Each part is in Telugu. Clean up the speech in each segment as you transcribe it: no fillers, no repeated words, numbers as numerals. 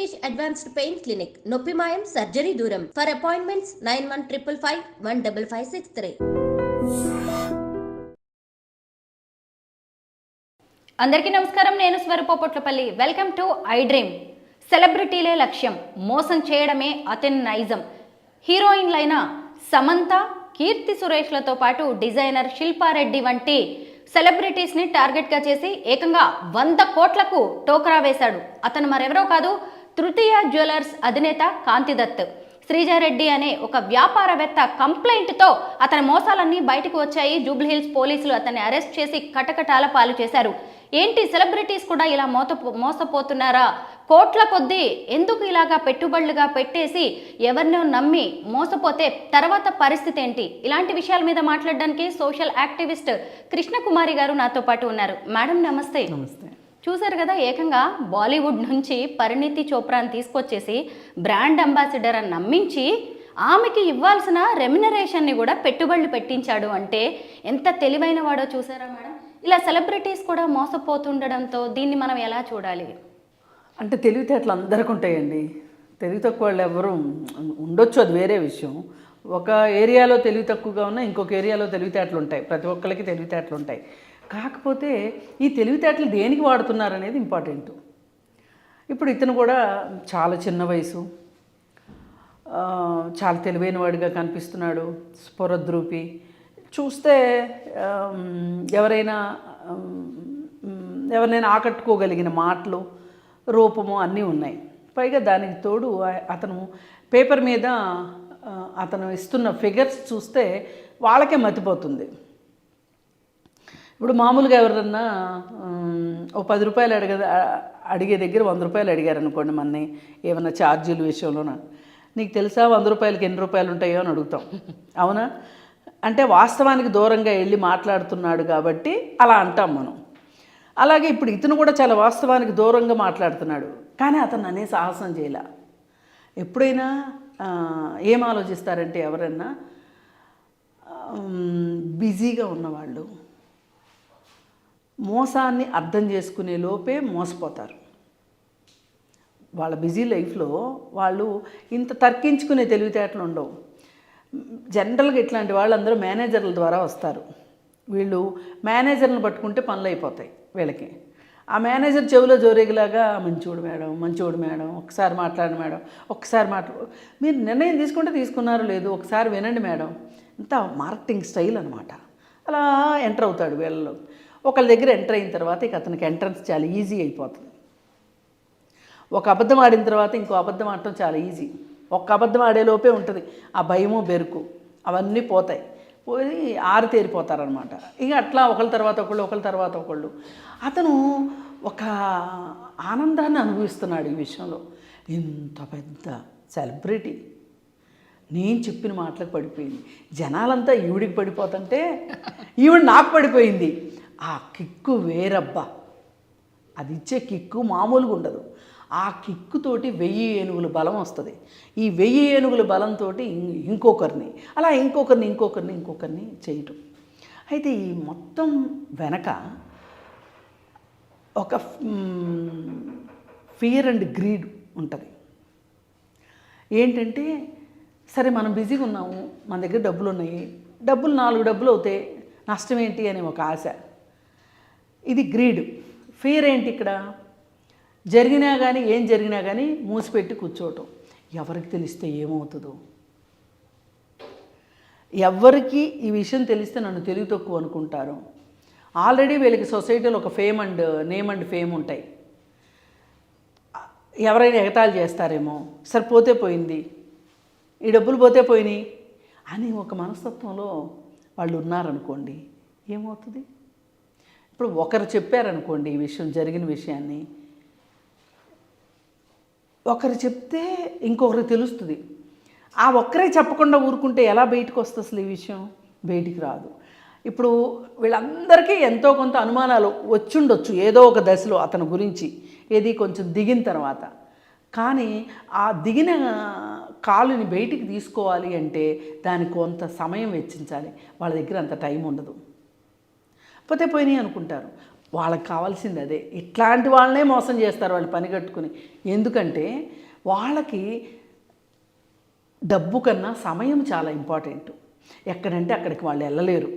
బ్రిటిష్ అడ్వాన్స్డ్ పెయిన్ క్లినిక్ నొప్పి మాయం సర్జరీ దూరం ఫర్ అపాయింట్మెంట్స్ 9155515563. అందరికీ నమస్కారం. నేను స్వరూపొట్లపల్లి. Welcome to I dream. సెలబ్రిటీలే లక్ష్యం, మోసం చేయడమే అతని నైజం. హీరోయిన్లైన సమంత, కీర్తి సురేష్లతో పాటు డిజైనర్ శిల్పారెడ్డి వంటి సెలబ్రిటీస్ని టార్గెట్గా చేసి ఏకంగా 100 కోట్లకు టోకరా వేశాడు. అతను మరెవరో కాదు, తృతీయ జ్యువెలర్స్ అధినేత కాంతిదత్. శ్రీజారెడ్డి అనే ఒక వ్యాపారవేత్త కంప్లైంట్తో అతని మోసాలన్నీ బయటకు వచ్చాయి. జూబ్లీహిల్స్ పోలీసులు అతన్ని అరెస్ట్ చేసి కటకటాల పాలు చేశారు. ఏంటి, సెలబ్రిటీస్ కూడా ఇలా మోసపోతున్నారా? కోట్ల కొద్దీ ఎందుకు ఇలాగా పెట్టుబడులుగా పెట్టేసి ఎవరినో నమ్మి మోసపోతే తర్వాత పరిస్థితి ఏంటి? ఇలాంటి విషయాల మీద మాట్లాడడానికి సోషల్ యాక్టివిస్ట్ కృష్ణకుమారి గారు నాతో పాటు ఉన్నారు. మేడం నమస్తే. నమస్తే. చూసారు కదా, ఏకంగా బాలీవుడ్ నుంచి పరిణీతి చోప్రాని తీసుకొచ్చేసి బ్రాండ్ అంబాసిడర్ అని నమ్మించి ఆమెకి ఇవ్వాల్సిన రెమ్యునరేషన్ని కూడా పెట్టుబడులు పెట్టించాడు. అంటే ఎంత తెలివైన వాడో చూసారా మేడం? ఇలా సెలబ్రిటీస్ కూడా మోసపోతుండడంతో దీన్ని మనం ఎలా చూడాలి? అంటే తెలివితేటలు అందరికీ ఉంటాయండి. తెలివి తక్కువ వాళ్ళు ఎవరు ఉండొచ్చు, అది వేరే విషయం. ఒక ఏరియాలో తెలివి తక్కువగా ఉన్నా ఇంకొక ఏరియాలో తెలివితేటలు ఉంటాయి. ప్రతి ఒక్కరికి తెలివితేటలు ఉంటాయి. కాకపోతే ఈ తెలివితేటలు దేనికి వాడుతున్నారు అనేది ఇంపార్టెంట్. ఇప్పుడు ఇతను కూడా చాలా చిన్న వయసు, చాలా తెలివైన వాడిగా కనిపిస్తున్నాడు. స్ఫురద్రూపి, చూస్తే ఎవరైనా ఆకట్టుకోగలిగిన మాటలు, రూపము అన్నీ ఉన్నాయి. పైగా దానికి తోడు అతను పేపర్ మీద అతను ఇస్తున్న ఫిగర్స్ చూస్తే వాళ్ళకే మతిపోతుంది. ఇప్పుడు మామూలుగా ఎవరన్నా ఓ 10 రూపాయలు అడిగే దగ్గర 100 రూపాయలు అడిగారు అనుకోండి, మనని ఏమన్నా ఛార్జీల విషయంలోన. నీకు తెలుసా 100 రూపాయలకి ఎన్ని రూపాయలు ఉంటాయో అని అడుగుతాం, అవునా? అంటే వాస్తవానికి దూరంగా వెళ్ళి మాట్లాడుతున్నాడు కాబట్టి అలా అంటాం మనం. అలాగే ఇప్పుడు ఇతను కూడా చాలా వాస్తవానికి దూరంగా మాట్లాడుతున్నాడు, కానీ అతను అనే సాహసం చేయలే. ఎప్పుడైనా ఏం ఆలోచిస్తారంటే ఎవరన్నా బిజీగా ఉన్నవాళ్ళు మోసాన్ని అర్థం చేసుకునే లోపే మోసపోతారు. వాళ్ళ బిజీ లైఫ్లో వాళ్ళు ఇంత తర్కించుకునే తెలివితేటలు ఉండవు. జనరల్గా ఇట్లాంటి వాళ్ళందరూ మేనేజర్ల ద్వారా వస్తారు. వీళ్ళు మేనేజర్లను పట్టుకుంటే పనులు అయిపోతాయి వీళ్ళకి. ఆ మేనేజర్ చెవిలో జోరేగిలాగా మంచోడు మేడం, ఒకసారి మాట్లాడండి మేడం, మీరు నిర్ణయం తీసుకున్నారో లేదు, ఒకసారి వినండి మేడం. ఇంత మార్కెటింగ్ స్టైల్ అనమాట. అలా ఎంటర్ అవుతాడు వీళ్ళలో. ఒకళ్ళ దగ్గర ఎంటర్ అయిన తర్వాత ఇక అతనికి ఎంట్రన్స్ చాలా ఈజీ అయిపోతుంది. ఒక అబద్ధం ఆడిన తర్వాత ఇంకో అబద్ధం ఆడటం చాలా ఈజీ. ఒక్క అబద్ధం ఆడేలోపే ఉంటుంది ఆ భయము, బెరుకు అవన్నీ పోతాయి. పోయి ఆరితేరిపోతారనమాట. ఇక అట్లా ఒకళ్ళ తర్వాత ఒకళ్ళు అతను ఒక ఆనందాన్ని అనుభవిస్తున్నాడు ఈ విషయంలో. ఇంత పెద్ద సెలబ్రిటీ నేను చెప్పిన మాటలకు పడిపోయింది. జనాలంతా ఈవిడికి పడిపోతుంటే ఈవిడ నాకు పడిపోయింది. ఆ కిక్కు వేరబ్బా, అది ఇచ్చే కిక్కు మామూలుగా ఉండదు. ఆ కిక్కుతోటి 1000 ఏనుగుల బలం వస్తుంది. ఈ 1000 ఏనుగుల బలంతో ఇంకొకరిని చేయటం. అయితే ఈ మొత్తం వెనక ఒక ఫియర్ అండ్ గ్రీడ్ ఉంటుంది. ఏంటంటే, సరే మనం బిజీగా ఉన్నాము, మన దగ్గర డబ్బులు ఉన్నాయి, 4 డబ్బులు అవుతాయి, నష్టం ఏంటి అనే ఒక ఆశ. ఇది గ్రీడ్. ఫియర్ ఏంటి? ఇక్కడ ఏం జరిగినా కానీ మూసిపెట్టి కూర్చోవటం. ఎవరికి తెలిస్తే ఏమవుతుందో, ఎవరికి ఈ విషయం తెలిస్తే నన్ను తెలివి తక్కువ అనుకుంటారు. ఆల్రెడీ వీళ్ళకి సొసైటీలో ఒక నేమ్ అండ్ ఫేమ్ ఉంటాయి. ఎవరైనా ఎగతాళి చేస్తారేమో, సరే పోతే పోయింది, ఈ డబ్బులు పోతే పోయినాయి అని ఒక మనస్తత్వంలో వాళ్ళు ఉన్నారనుకోండి, ఏమవుతుంది? ఇప్పుడు ఒకరు చెప్పారనుకోండి ఈ విషయం, జరిగిన విషయాన్ని ఒకరు చెప్తే ఇంకొకరికి తెలుస్తుంది. ఆ ఒక్కరే చెప్పకుండా ఊరుకుంటే ఎలా బయటకు వస్తుంది? అసలు ఈ విషయం బయటికి రాదు. ఇప్పుడు వీళ్ళందరికీ ఎంతో కొంత అనుమానాలు వచ్చుండొచ్చు ఏదో ఒక దశలో అతని గురించి, ఏది కొంచెం దిగిన తర్వాత. కానీ ఆ దిగిన కాలుని బయటికి తీసుకోవాలి అంటే దానికి కొంత సమయం వెచ్చించాలి. వాళ్ళ దగ్గర అంత టైం ఉండదు. పోతే పోయినాయి అనుకుంటారు. వాళ్ళకి కావాల్సింది అదే. ఇట్లాంటి వాళ్ళనే మోసం చేస్తారు వాళ్ళు పని కట్టుకుని. ఎందుకంటే వాళ్ళకి డబ్బు కన్నా సమయం చాలా ఇంపార్టెంట్. ఎక్కడంటే అక్కడికి వాళ్ళు వెళ్ళలేరు.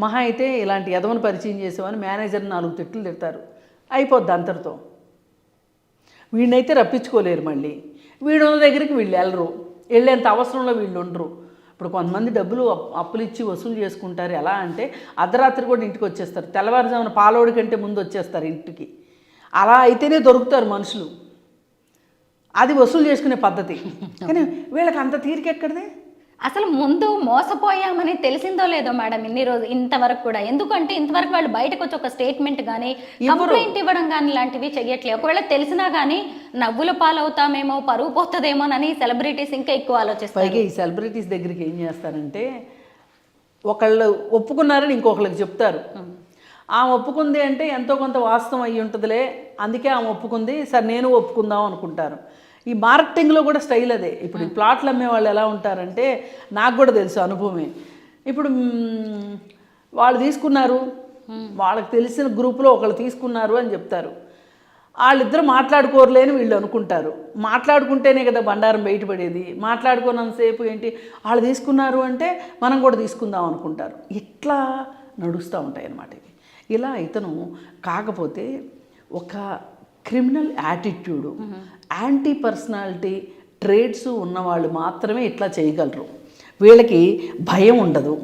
మహా అయితే ఇలాంటి ఎదవను పరిచయం చేసేవాని మేనేజర్ని 4 తిట్లు తిడతారు, అయిపోద్ది అంతటితో. వీడినైతే రప్పించుకోలేరు. మళ్ళీ వీడున్న దగ్గరికి వీళ్ళు వెళ్ళరు, వెళ్ళేంత అవసరంలో వీళ్ళు ఉండరు. ఇప్పుడు కొంతమంది డబ్బులు అప్పులు ఇచ్చి వసూలు చేసుకుంటారు. ఎలా అంటే అర్ధరాత్రి కూడా ఇంటికి వచ్చేస్తారు, తెల్లవారుజామున పాలోడి కంటే ముందు వచ్చేస్తారు ఇంటికి. అలా అయితేనే దొరుకుతారు మనుషులు. అది వసూలు చేసుకునే పద్ధతి. కానీ వీళ్ళకి అంత తీరిక ఎక్కడిది? అసలు ముందు మోసపోయామని తెలిసిందో లేదో మేడం ఇంతవరకు కూడా. ఎందుకంటే ఇంతవరకు వాళ్ళు బయటకు వచ్చి ఒక స్టేట్మెంట్ కానీ కంప్లైంట్ ఇవ్వడం కానీ ఇలాంటివి చెయ్యట్లేదు. ఒకవేళ తెలిసినా కానీ నవ్వుల పాలవుతామేమో, పరువు పోతుందేమోనని సెలబ్రిటీస్ ఇంకా ఎక్కువ ఆలోచిస్తారు. పైగా ఈ సెలబ్రిటీస్ దగ్గరికి ఏం చేస్తారంటే ఒకళ్ళు ఒప్పుకున్నారని ఇంకొకళ్ళకి చెప్తారు. ఆమె ఒప్పుకుంది అంటే ఎంతో కొంత వాస్తవం అయ్యి ఉంటుందిలే, అందుకే ఆమె ఒప్పుకుంది, సరే నేను ఒప్పుకుందాం అనుకుంటారు. ఈ మార్కెటింగ్లో కూడా స్టైల్ అదే. ఇప్పుడు ఈ ప్లాట్లు అమ్మే వాళ్ళు ఎలా ఉంటారంటే, నాకు కూడా తెలుసు అనుభవమే. ఇప్పుడు వాళ్ళు తీసుకున్నారు, వాళ్ళకి తెలిసిన గ్రూపులో ఒకళ్ళు తీసుకున్నారు అని చెప్తారు. వాళ్ళిద్దరు మాట్లాడుకోరులేని వీళ్ళు అనుకుంటారు. మాట్లాడుకుంటేనే కదా బండారం బయటపడేది. మాట్లాడుకున్నంతసేపు ఏంటి, వాళ్ళు తీసుకున్నారు అంటే మనం కూడా తీసుకుందాం అనుకుంటారు. ఇట్లా నడుస్తూ ఉంటాయి అన్నమాట ఇవి. ఇలా ఇతను కాకపోతే ఒక criminal attitude, anti personality trades ఉన్నవాళ్ళు మాత్రమే ఇట్లా చేయగలరు. వీళ్ళకి భయం ఉండదు,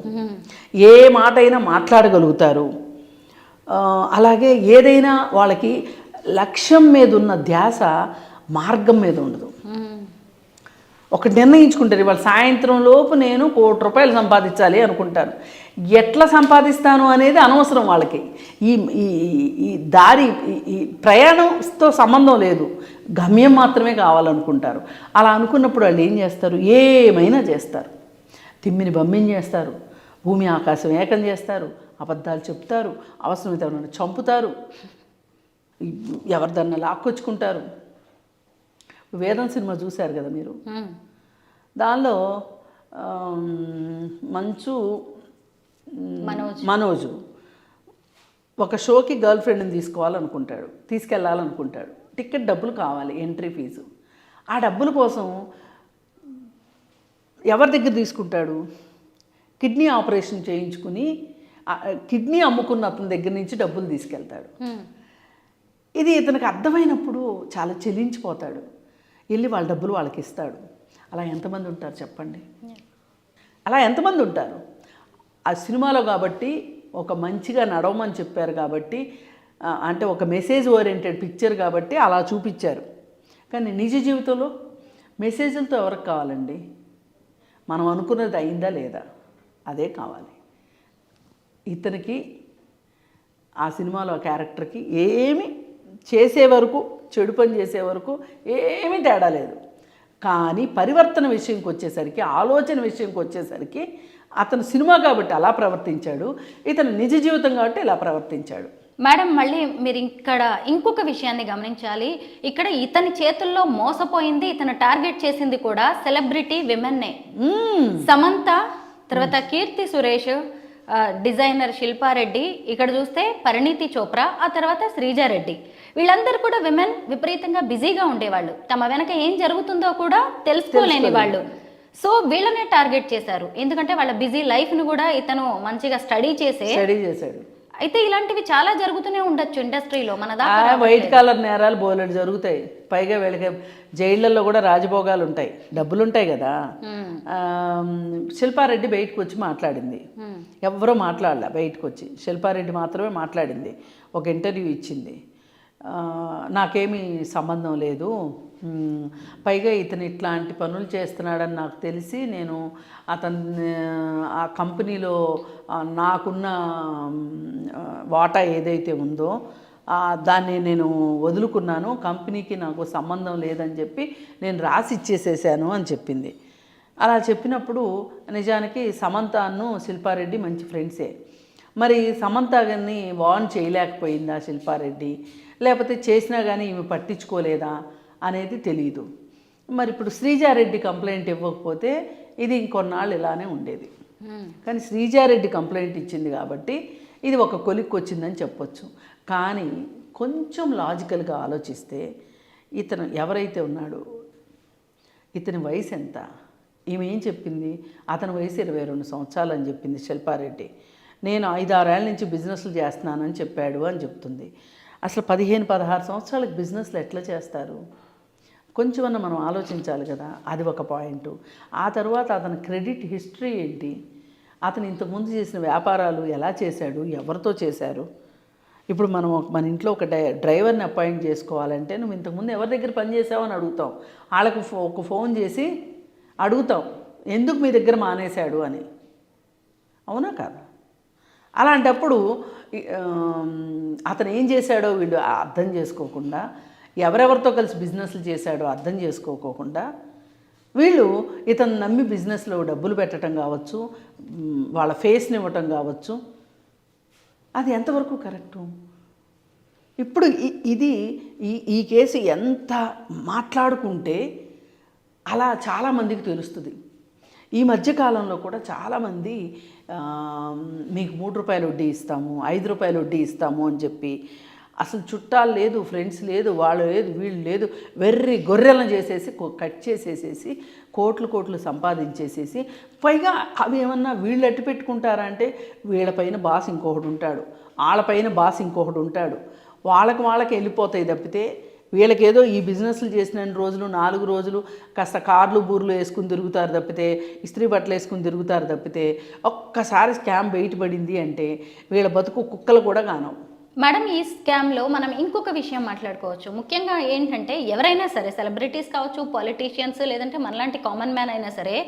ఏ మాట అయినా మాట్లాడగలుగుతారు. అలాగే ఏదైనా వాళ్ళకి లక్ష్యం మీద ఉన్న ధ్యాస మార్గం మీద ఉండదు. ఒకటి నిర్ణయించుకుంటారు, ఇవాళ సాయంత్రం లోపు నేను ₹1,00,00,000 సంపాదించాలి అనుకుంటాను. ఎట్లా సంపాదిస్తాను అనేది అనవసరం వాళ్ళకి. ఈ ఈ దారి ఈ ప్రయాణంతో సంబంధం లేదు, గమ్యం మాత్రమే కావాలనుకుంటారు. అలా అనుకున్నప్పుడు వాళ్ళు ఏం చేస్తారు, ఏమైనా చేస్తారు. తిమ్మిని బమ్మిని చేస్తారు, భూమి ఆకాశం ఏకం చేస్తారు, అబద్ధాలు చెప్తారు, అవసరమైతే ఎవరైనా చంపుతారు, ఎవరిదన్నా లాక్కొచ్చుకుంటారు. వేదం సినిమా చూశారు కదా మీరు, దానిలో మనోజు ఒక షోకి గర్ల్ ఫ్రెండ్ని తీసుకోవాలనుకుంటాడు, తీసుకెళ్ళాలనుకుంటాడు. టికెట్ డబ్బులు కావాలి, ఎంట్రీ ఫీజు. ఆ డబ్బుల కోసం ఎవరి దగ్గర తీసుకుంటాడు, కిడ్నీ ఆపరేషన్ చేయించుకుని కిడ్నీ అమ్ముకున్న అతని దగ్గర నుంచి డబ్బులు తీసుకెళ్తాడు. ఇది ఇతనికి అర్థమైనప్పుడు చాలా చెల్లించిపోతాడు, వెళ్ళి వాళ్ళ డబ్బులు వాళ్ళకి ఇస్తాడు. అలా ఎంతమంది ఉంటారు చెప్పండి? అలా ఎంతమంది ఉంటారు? ఆ సినిమాలో కాబట్టి ఒక మంచిగా నడవమని చెప్పారు కాబట్టి, అంటే ఒక మెసేజ్ ఓరియంటెడ్ పిక్చర్ కాబట్టి అలా చూపించారు. కానీ నిజ జీవితంలో మెసేజ్లతో ఎవరికి కావాలండి? మనం అనుకున్నది అయిందా లేదా, అదే కావాలి. ఇతనికి ఆ సినిమాలో క్యారెక్టర్కి ఏమి చేసే వరకు, చెడు పని చేసే వరకు ఏమీ తేడా లేదు. కానీ పరివర్తన విషయంకి వచ్చేసరికి, ఆలోచన విషయంకి వచ్చేసరికి అతను సినిమా కాబట్టి అలా ప్రవర్తించాడు, ఇతను నిజ జీవితం కాబట్టి ఇలా ప్రవర్తించాడు. మేడం మళ్ళీ మీరు ఇక్కడ ఇంకొక విషయాన్ని గమనించాలి. ఇక్కడ ఇతని చేతుల్లో మోసపోయింది, ఇతను టార్గెట్ చేసింది కూడా సెలబ్రిటీ విమెన్నే. సమంత, తర్వాత కీర్తి సురేష్, డిజైనర్ శిల్పారెడ్డి, ఇక్కడ చూస్తే పరిణీతి చోప్రా, ఆ తర్వాత శ్రీజారెడ్డి. వీళ్ళందరూ కూడా విమెన్ విపరీతంగా బిజీగా ఉండేవాళ్ళు, తమ వెనక ఏం జరుగుతుందో కూడా తెలుసుకోలేని వాళ్ళు. సో వీళ్ళనే టార్గెట్ చేశారు, ఎందుకంటే వాళ్ళ బిజీ లైఫ్ను కూడా ఇతను మంచిగా స్టడీ చేశాడు. అయితే ఇలాంటివి చాలా జరుగుతూనే ఉండొచ్చు ఇండస్ట్రీలో. మన దాకా వైట్ కాలర్ నేరాలు బోలెడు జరుగుతాయి. పైగా వీళ్ళకి జైళ్ళల్లో కూడా రాజభోగాలు ఉంటాయి, డబ్బులు ఉంటాయి కదా. శిల్పారెడ్డి బయటకు వచ్చి మాట్లాడింది, ఎవరో మాట్లాడలే. బయటకు వచ్చి శిల్పారెడ్డి మాత్రమే మాట్లాడింది, ఒక ఇంటర్వ్యూ ఇచ్చింది. నాకేమీ సంబంధం లేదు, పైగా ఇతను ఇట్లాంటి పనులు చేస్తున్నాడని నాకు తెలిసి నేను ఆ కంపెనీలో నాకున్న వాటా ఏదైతే ఉందో దాన్ని నేను వదులుకున్నాను, కంపెనీకి నాకు సంబంధం లేదని చెప్పి నేను రాసి ఇచ్చేసేసాను అని చెప్పింది. అలా చెప్పినప్పుడు నిజానికి సమంతను శిల్పారెడ్డి మంచి ఫ్రెండ్సే. మరి సమంత గారిని వార్న్ చేయలేకపోయిందా శిల్పారెడ్డి, లేకపోతే చేసినా కానీ ఈమె పట్టించుకోలేదా అనేది తెలియదు. మరి ఇప్పుడు శ్రీజారెడ్డి కంప్లైంట్ ఇవ్వకపోతే ఇది ఇంకొన్నాళ్ళు ఇలానే ఉండేది. కానీ శ్రీజారెడ్డి కంప్లైంట్ ఇచ్చింది కాబట్టి ఇది ఒక కొలిక్కి వచ్చిందని చెప్పొచ్చు. కానీ కొంచెం లాజికల్గా ఆలోచిస్తే ఇతను ఎవరైతే ఉన్నాడో ఇతని వయసు ఎంత, ఈమె ఏం చెప్పింది, అతని వయసు 22 సంవత్సరాలు అని చెప్పింది శిల్పారెడ్డి. నేను 5-6 ఏళ్ళ నుంచి బిజినెస్లు చేస్తున్నానని చెప్పాడు అని చెప్తుంది. అసలు 15-16 సంవత్సరాలకు బిజినెస్లు ఎట్లా చేస్తారు? కొంచెమన్నా మనం ఆలోచించాలి కదా. అది ఒక పాయింట్. ఆ తర్వాత అతని క్రెడిట్ హిస్టరీ ఏంటి, అతను ఇంతకుముందు చేసిన వ్యాపారాలు ఎలా చేశాడు, ఎవరితో చేశారు. ఇప్పుడు మనం మన ఇంట్లో ఒక డ్రైవర్ని అపాయింట్ చేసుకోవాలంటే నువ్వు ఇంతకుముందు ఎవరి దగ్గర పనిచేసావు అని అడుగుతాం. వాళ్ళకు ఒక ఫోన్ చేసి అడుగుతాం ఎందుకు మీ దగ్గర మానేశాడు అని. అవునా కాదా? అలాంటప్పుడు అతను ఏం చేశాడో వీళ్ళు అర్థం చేసుకోకుండా, ఎవరెవరితో కలిసి బిజినెస్లు చేశాడో అర్థం చేసుకోకుండా వీళ్ళు ఇతను నమ్మి బిజినెస్లో డబ్బులు పెట్టడం కావచ్చు, వాళ్ళ ఫేస్ని ఇవ్వటం కావచ్చు. అది ఎంతవరకు కరెక్టు? ఇప్పుడు ఇది ఈ కేసు ఎంత మాట్లాడుకుంటే అలా చాలామందికి తెలుస్తుంది. ఈ మధ్యకాలంలో కూడా చాలామంది మీకు 3 రూపాయలు వడ్డీ ఇస్తాము, 5 రూపాయలు వడ్డీ ఇస్తాము అని చెప్పి అసలు చుట్టాలు లేదు, ఫ్రెండ్స్ లేదు, వాళ్ళు లేదు, వీళ్ళు లేదు, వెర్రి గొర్రెలను చేసేసి కట్ చేసేసేసి కోట్లు సంపాదించేసేసి పైగా అవి ఏమన్నా వీళ్ళు అట్టు పెట్టుకుంటారా అంటే వీళ్ళపైన బాస్ ఇంకొకడు ఉంటాడు, వాళ్ళపైన బాస్ ఇంకొకడు ఉంటాడు, వాళ్ళకి వెళ్ళిపోతాయి తప్పితే వీళ్ళకేదో ఈ బిజినెస్లు చేసిన రోజులు 4 రోజులు కాస్త కార్లు బూర్లు వేసుకుని తిరుగుతారు తప్పితే, ఇస్త్రీ బట్టలు వేసుకుని తిరుగుతారు తప్పితే ఒక్కసారి స్కామ్ బయటపడింది అంటే వీళ్ళ బతుకు కుక్కలు కూడా కానవు. మేడం, ఈ స్కామ్లో మనం ఇంకొక విషయం మాట్లాడుకోవచ్చు. ముఖ్యంగా ఏంటంటే ఎవరైనా సరే, సెలబ్రిటీస్ కావచ్చు, పొలిటీషియన్స్, లేదంటే మనలాంటి కామన్ మ్యాన్ అయినా సరే,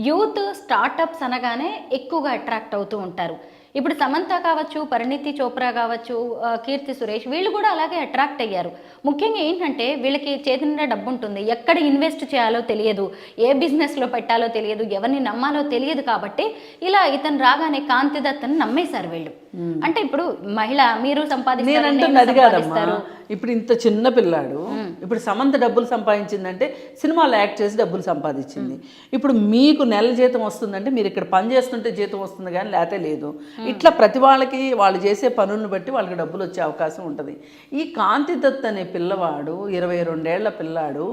యూత్ స్టార్టప్స్ అనగానే ఎక్కువగా అట్రాక్ట్ అవుతూ ఉంటారు. ఇప్పుడు సమంత కావచ్చు, పరిణీతి చోప్రా కావచ్చు, కీర్తి సురేష్, వీళ్ళు కూడా అలాగే అట్రాక్ట్ అయ్యారు. ముఖ్యంగా ఏంటంటే వీళ్ళకి చేతి నిండా డబ్బు ఉంటుంది, ఎక్కడ ఇన్వెస్ట్ చేయాలో తెలియదు, ఏ బిజినెస్లో పెట్టాలో తెలియదు, ఎవరిని నమ్మాలో తెలియదు. కాబట్టి ఇలా ఇతను రాగానే కాంతి దత్తని నమ్మేశారు వీళ్ళు. అంటే ఇప్పుడు మహిళ మీరు సంపాదిస్తారు. ఇప్పుడు ఇంత చిన్న పిల్లాడు ఇప్పుడు సమంత డబ్బులు సంపాదించిందంటే సినిమాలో యాక్ట్ చేసి డబ్బులు సంపాదించింది. ఇప్పుడు మీకు నెల జీతం వస్తుందంటే మీరు ఇక్కడ పని చేస్తుంటే జీతం వస్తుంది కానీ లేతే లేదు. ఇట్లా ప్రతి వాళ్ళకి వాళ్ళు చేసే పనులను బట్టి వాళ్ళకి డబ్బులు వచ్చే అవకాశం ఉంటుంది. ఈ కాంతి దత్ అనే పిల్లవాడు 22 ఏళ్ల పిల్లాడు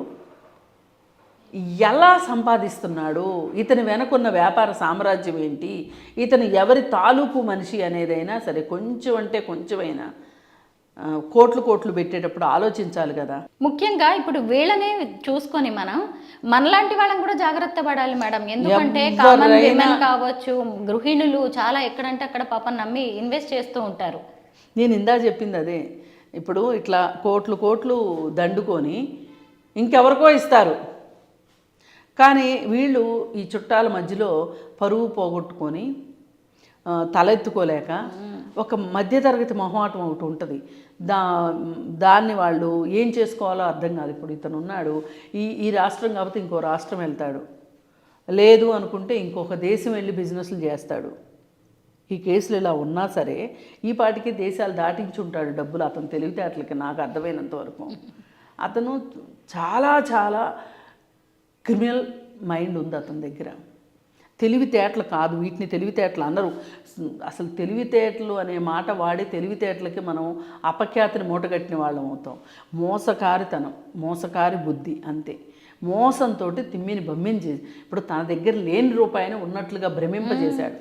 ఎలా సంపాదిస్తున్నాడు, ఇతని వెనకున్న వ్యాపార సామ్రాజ్యం ఏంటి, ఇతను ఎవరి తాలూకు మనిషి అనేదైనా సరే కొంచెం అంటే కొంచెమైనా కోట్లు పెట్టేటప్పుడు ఆలోచించాలి కదా. ముఖ్యంగా ఇప్పుడు వీళ్ళనే చూసుకొని మనలాంటి వాళ్ళని కూడా జాగ్రత్త పడాలి మేడం. ఎందుకంటే కామన్ విమెన్ కావచ్చు, గృహిణులు చాలా ఎక్కడంటే అక్కడ పాపం నమ్మి ఇన్వెస్ట్ చేస్తూ ఉంటారు. నేను ఇందా చెప్పింది అదే. ఇప్పుడు ఇట్లా కోట్లు దండుకొని ఇంకెవరికో ఇస్తారు, కానీ వీళ్ళు ఈ చుట్టాల మధ్యలో పరువు పోగొట్టుకొని తలెత్తుకోలేక ఒక మధ్యతరగతి మొహమాటం ఒకటి ఉంటుంది. దాన్ని వాళ్ళు ఏం చేసుకోవాలో అర్థం కాదు. ఇప్పుడు ఇతను ఉన్నాడు, ఈ రాష్ట్రం కాబట్టి ఇంకో రాష్ట్రం వెళ్తాడు, లేదు అనుకుంటే ఇంకొక దేశం వెళ్ళి బిజినెస్లు చేస్తాడు. ఈ కేసులు ఇలా ఉన్నా సరే ఈ పాటికి దేశాలు దాటించుంటాడు డబ్బులు అతను తెలివితేటలకి. నాకు అర్థమైనంత వరకు అతను చాలా క్రిమినల్ మైండ్ ఉంది అతని దగ్గర. తెలివితేటలు కాదు, వీటిని తెలివితేటలు అందరూ. అసలు తెలివితేటలు అనే మాట వాడి తెలివితేటలకి మనం అపఖ్యాతిని మూటగట్టిన వాళ్ళం అవుతాం. మోసకారితనం, మోసకారి బుద్ధి, అంతే. మోసంతో తిమ్మిని బమ్మిని చేసి ఇప్పుడు తన దగ్గర లేని రూపాయిని ఉన్నట్లుగా భ్రమింపజేశాడు.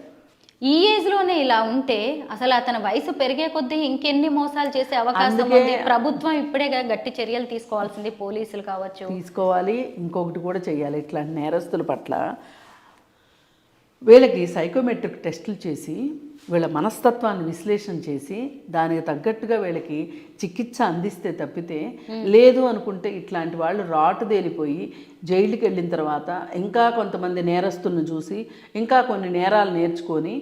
ఈ ఏజ్లోనే ఇలా ఉంటే అసలు అతని వయసు పెరిగే కొద్దీ ఇంకెన్ని మోసాలు చేసే అవకాశం ఉంది. ప్రభుత్వం ఇప్పుడే గట్టి చర్యలు తీసుకోవాల్సింది, పోలీసులు కావచ్చు తీసుకోవాలి. ఇంకొకటి కూడా చేయాలి, ఇట్లాంటి నేరస్తుల పట్ల వీళ్ళకి సైకోమెట్రిక్ టెస్టులు చేసి వీళ్ళ మనస్తత్వాన్ని విశ్లేషణ చేసి దానికి తగ్గట్టుగా వీళ్ళకి చికిత్స అందిస్తే తప్పితే, లేదు అనుకుంటే ఇట్లాంటి వాళ్ళు రాటుదేలిపోయి జైలుకి వెళ్ళిన తర్వాత ఇంకా కొంతమంది నేరస్తులను చూసి ఇంకా కొన్ని నేరాలు నేర్చుకొని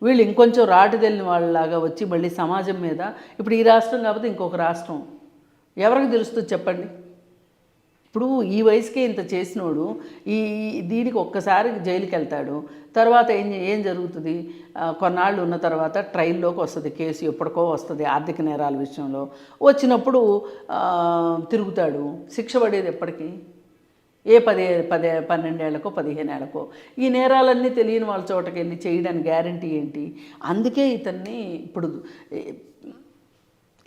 వీళ్ళు ఇంకొంచెం రాటుదేలిన వాళ్ళలాగా వచ్చి మళ్ళీ సమాజం మీద, ఇప్పుడు ఈ రాష్ట్రం కాకపోతే ఇంకొక రాష్ట్రం ఎవరికి తెలుస్తుంది చెప్పండి. ఇప్పుడు ఈ వయసుకే ఇంత చేసినోడు దీనికి ఒక్కసారి జైలుకి వెళ్తాడు, తర్వాత ఏం జరుగుతుంది? కొన్నాళ్ళు ఉన్న తర్వాత ట్రయల్లోకి వస్తుంది కేసు, ఎప్పటికో వస్తుంది ఆర్థిక నేరాల విషయంలో. వచ్చినప్పుడు తిరుగుతాడు, శిక్ష పడేది ఎప్పటికీ? ఏ 12 ఏళ్ళకో 15 ఏళ్ళకో. ఈ నేరాలన్నీ తెలియని వాళ్ళ చోటకి వెళ్ళి చేయడానికి గ్యారంటీ ఏంటి? అందుకే ఇతన్ని ఇప్పుడు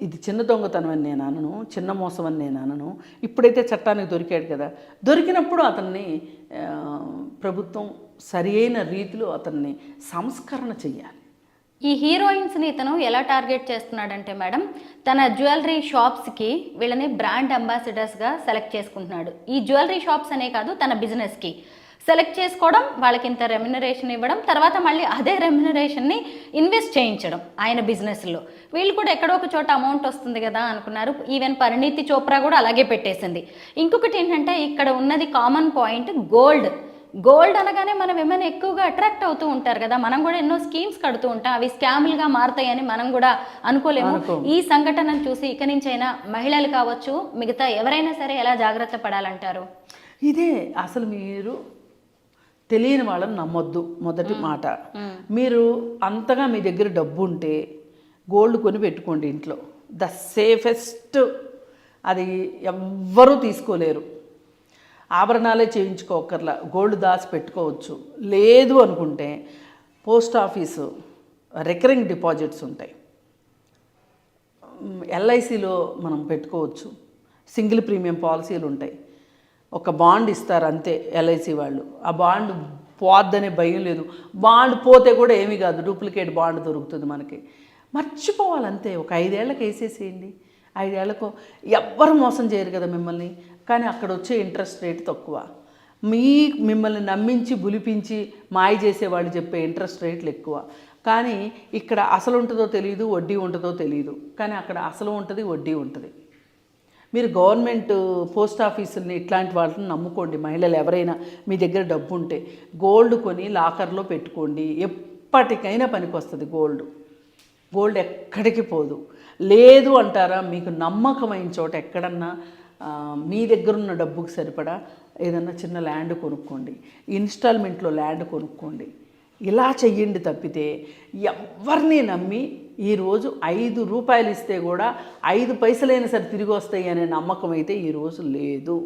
ఇది చిన్న దొంగతనం అని నేను అనను, చిన్న మోసం అని నేను అనను. ఇప్పుడైతే చట్టానికి దొరికాడు కదా, దొరికినప్పుడు అతన్ని ప్రభుత్వం సరి అయిన రీతిలో అతన్ని సంస్కరణ చెయ్యాలి. ఈ హీరోయిన్స్ని ఇతను ఎలా టార్గెట్ చేస్తున్నాడంటే మేడం, తన జ్యువెలరీ షాప్స్కి వీళ్ళని బ్రాండ్ అంబాసిడర్స్గా సెలెక్ట్ చేసుకుంటున్నాడు. ఈ జ్యువెలరీ షాప్స్ అనే కాదు, తన బిజినెస్కి సెలెక్ట్ చేసుకోవడం, వాళ్ళకి ఇంత రెమ్యునరేషన్ ఇవ్వడం, తర్వాత మళ్ళీ అదే రెమ్యునరేషన్ని ఇన్వెస్ట్ చేయించడం ఆయన బిజినెస్లో. వీళ్ళు కూడా ఎక్కడో ఒక చోట అమౌంట్ వస్తుంది కదా అనుకున్నారు. ఈవెన్ పరిణీతి చోప్రా కూడా అలాగే పెట్టేసింది. ఇంకొకటి ఏంటంటే ఇక్కడ ఉన్నది కామన్ పాయింట్ గోల్డ్ అనగానే మనం ఏమైనా ఎక్కువగా అట్రాక్ట్ అవుతూ ఉంటారు కదా, మనం కూడా ఎన్నో స్కీమ్స్ కడుతూ ఉంటాం, అవి స్కామ్లుగా మారుతాయని మనం కూడా అనుకోలేము. ఈ సంఘటనను చూసి ఇక నుంచైనా మహిళలు కావచ్చు, మిగతా ఎవరైనా సరే ఎలా జాగ్రత్త పడాలంటారు? ఇదే అసలు మీరు తెలియని వాళ్ళని నమ్మొద్దు. మొదటి మాట, మీరు అంతగా మీ దగ్గర డబ్బు ఉంటే గోల్డ్ కొని పెట్టుకోండి ఇంట్లో. ద సేఫెస్ట్, అది ఎవ్వరూ తీసుకోలేరు. ఆభరణాలే చేయించుకోకర్లా, గోల్డ్ దాచి పెట్టుకోవచ్చు. లేదు అనుకుంటే పోస్ట్ ఆఫీసు రికరింగ్ డిపాజిట్స్ ఉంటాయి, ఎల్ఐసిలో మనం పెట్టుకోవచ్చు, సింగిల్ ప్రీమియం పాలసీలు ఉంటాయి. ఒక బాండ్ ఇస్తారు అంతే ఎల్ఐసి వాళ్ళు, ఆ బాండ్ పోద్దనే భయం లేదు. బాండ్ పోతే కూడా ఏమీ కాదు, డూప్లికేట్ బాండ్ దొరుకుతుంది మనకి. మర్చిపోవాలంతే. ఒక 5 ఏళ్ళకి వేసేసేయండి. 5 ఏళ్లకు ఎవ్వరు మోసం చేయరు కదా మిమ్మల్ని, కానీ అక్కడ వచ్చే ఇంట్రెస్ట్ రేట్ తక్కువ. మిమ్మల్ని నమ్మించి బులిపించి మాయ చేసేవాళ్ళు చెప్పే ఇంట్రెస్ట్ రేట్లు ఎక్కువ. కానీ ఇక్కడ అసలు ఉంటుందో తెలియదు, వడ్డీ ఉంటుందో తెలియదు. కానీ అక్కడ అసలు ఉంటుంది, వడ్డీ ఉంటుంది. మీరు గవర్నమెంట్ పోస్ట్ ఆఫీసుల్ని ఇట్లాంటి వాళ్ళని నమ్ముకోండి. మహిళలు ఎవరైనా మీ దగ్గర డబ్బు ఉంటే గోల్డ్ కొని లాకర్లో పెట్టుకోండి. ఎప్పటికైనా పనికి వస్తుంది గోల్డ్ ఎక్కడికి పోదు. లేదు అంటారా, మీకు నమ్మకమైన చోట ఎక్కడన్నా మీ దగ్గర ఉన్న డబ్బుకి సరిపడా ఏదన్నా చిన్న ల్యాండ్ కొనుక్కోండి, ఇన్స్టాల్మెంట్లో ల్యాండ్ కొనుక్కోండి. ఇలా చెయ్యండి తప్పితే ఎవరిని నమ్మి ఈరోజు 5 రూపాయలు ఇస్తే కూడా 5 పైసలైనా సరే తిరిగి వస్తాయి అనే నమ్మకం అయితే ఈరోజు లేదు.